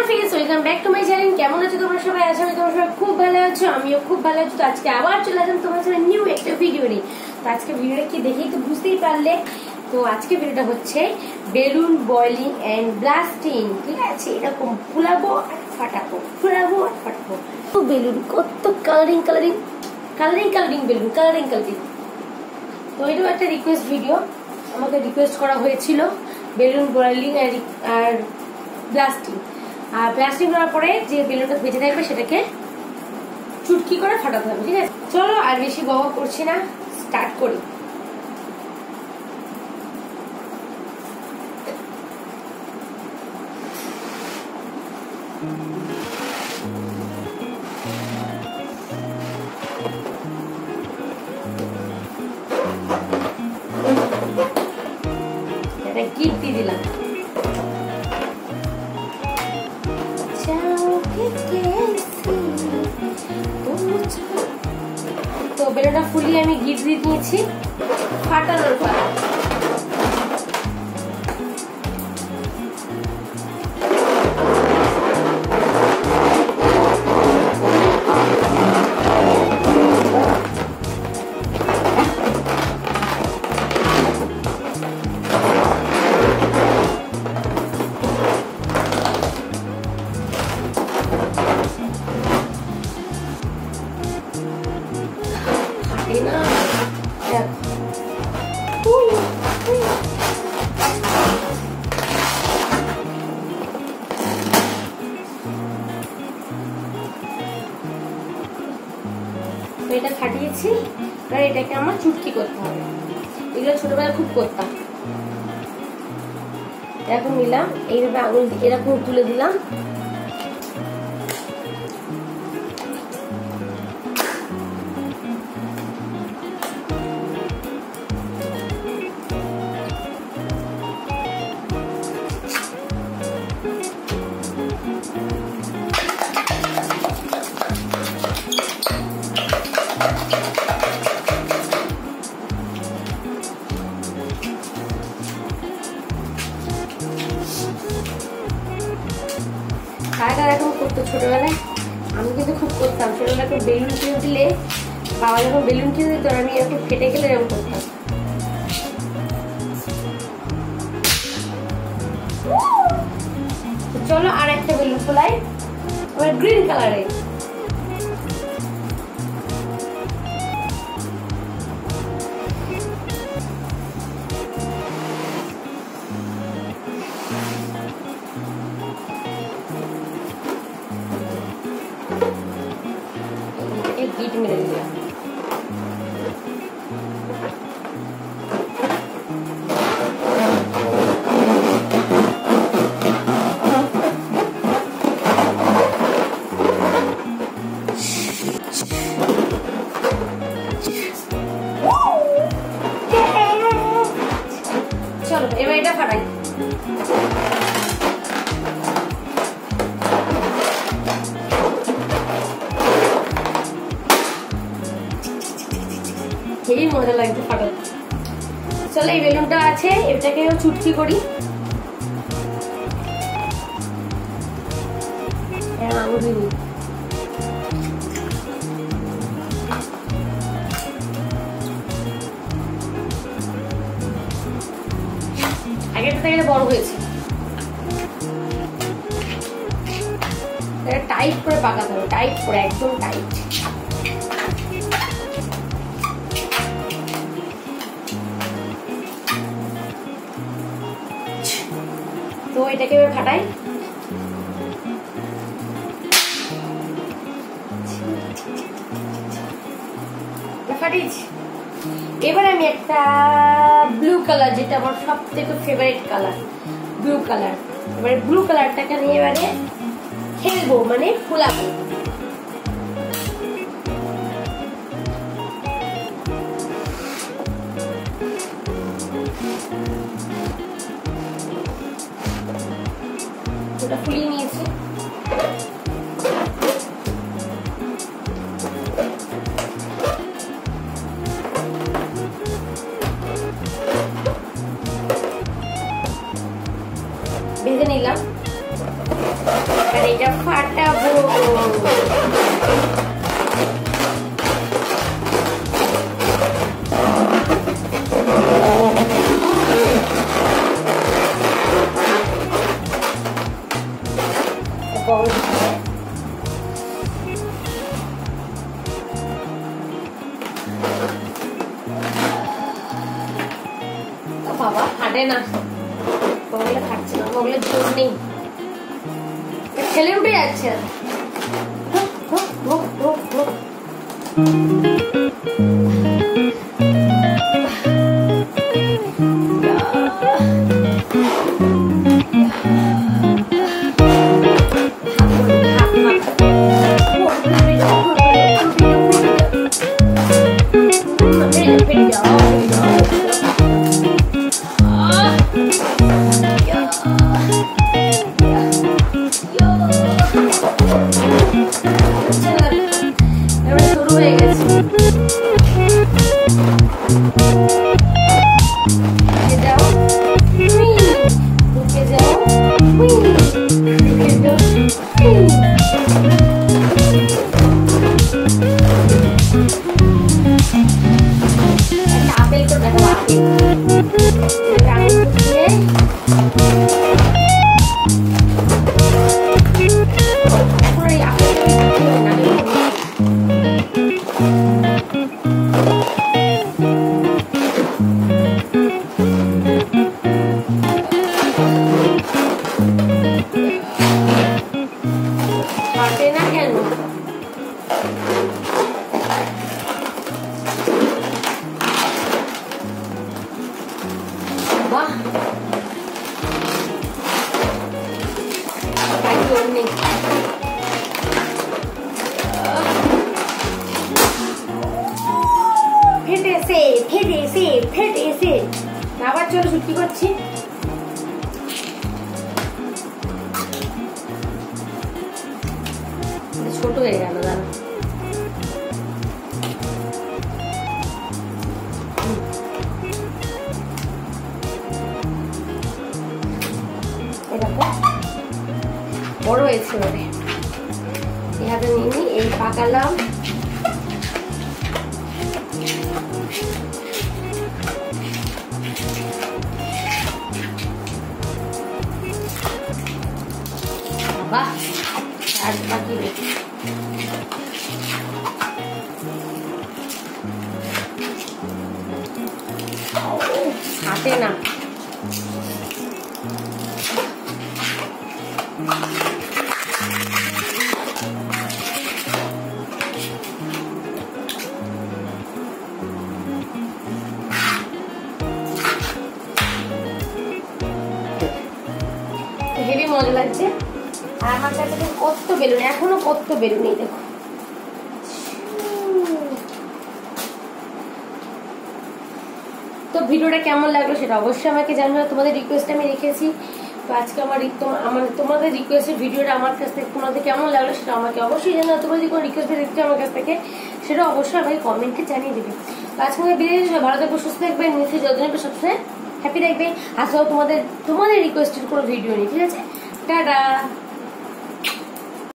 Friends, welcome back to my channel. কেমন আছো তোমরা সবাই? আশা করি তোমরা সবাই খুব ভালো আছো, আমিও খুব ভালো আছি। তো আজকে আবার চলে আসলাম তোমার সাথে নিউ একটা ভিডিও নিয়ে। তো আজকে ভিডিওটা কি দেখেই তো বুঝতেই পারলে। তো আজকে ভিডিওটা হচ্ছে বেলুন বয়লিং এন্ড ব্লাস্টিং। ঠিক আছে, এরকম ফুলাবো আর ফাটাবো, ফুলাবো আর ফাটাবো। তো বেলুন কত colouring colouring colouring colouring balloon, colouring colouring. তো এটাও একটা রিকোয়েস্ট ভিডিও, আমাকে রিকোয়েস্ট করা হয়েছিল বেলুন বয়লিং আর ব্লাস্টিং। আর ব্লাস্টিং করার পরে যে বেলুনটা বেঁচে থাকবে সেটাকে চুটকি করে ফাটাতে হবে। ঠিক আছে, চলো আর বেশি বকা করছি না, স্টার্ট করি। এটা গিট দিয়ে দিলাম। তো বেলুনটা ফুলিয়ে আমি গিট দিয়ে নিয়েছি, ফাটানোর পর এটা ফাটিয়েছি। এবার এটাকে আমার চুটকি করতে হবে। এগুলো ছোটবেলায় খুব করতাম। এরকম নিলাম, এইভাবে আঙুল এরকম তুলে দিলাম, এরকম করতো ছোটবেলায়। আমি কিন্তু খুব করতাম ছোটবেলায়। বেলুন কিনে দিলে, বাবা যখন বেলুন কিনে দিত, আমি এরকম ফেটে গেলে এরকম করতাম। চলো আর একটা বেলুন ফোলাই, আবার গ্রিন কালারে। গিট মেরে দিলাম। চলো এবার এটা ফাটাই। হেবি মজা লাগছে ফাটাতে। চলো এই বেলুনটা আছে, এটাকে চুটকি করি। আগেরটা থেকে বড় হয়েছে। টাইট করে পাকাতে হবে, টাইট করে, একদম টাইট। তো এটাকে এবার ফাটাই। ফাটিয়েছি। এবার আমি একটা ব্লু কালার, যেটা আমার সব থেকে ফেভারিট কালার, ব্লু কালার। এবারে ব্লু কালারটাকে নিয়ে এবারে খেলবো, মানে ফুলাবো। ওটা ফুলিয়ে নিয়েছি। ভেজে নিলাম। আর এটা ফাটাবো। বাবা ফাটে না, বগলে ফাটছে না, বগলে জোর নেই, ছেলে উঠে যাচ্ছে। ফেটেছে আবার। চলো ছুটি করছি। ছোট হয়ে গেল দাঁড়া। বড় হয়েছে মানে এই হাতে নিয়ে এই পাকালাম। বাহ আর বাকি হাতে না। হেভি মজা লাগছে। আর আমার কাছে কত বেলুন, এখনো কত বেলুন, এই দেখো। তো ভিডিওটা কেমন লাগলো সেটা অবশ্যই আমাকে জানাবে। তোমাদের রিকোয়েস্ট আমি রেখেছি। তো আজকে তোমাদের রিকোয়েস্টের ভিডিওটা আমার কাছ থেকে তোমাদের কেমন লাগলো সেটা আমাকে অবশ্যই জানাবে। তোমরা যদি কোনো রিকোয়েস্ট দেখছো আমার কাছ থেকে সেটা অবশ্যই আমাকে কমেন্টে জানিয়ে দেবে। তো আজকে আমাকে বিদায় দিচ্ছি। ভালো থাকবে, সুস্থ থাকবে, নিজের যত্ন নেবে, সবসময় হ্যাপি থাকবে। আসলেও তোমাদের রিকোয়েস্টের কোনো ভিডিও নেই, ঠিক আছে? টাটা।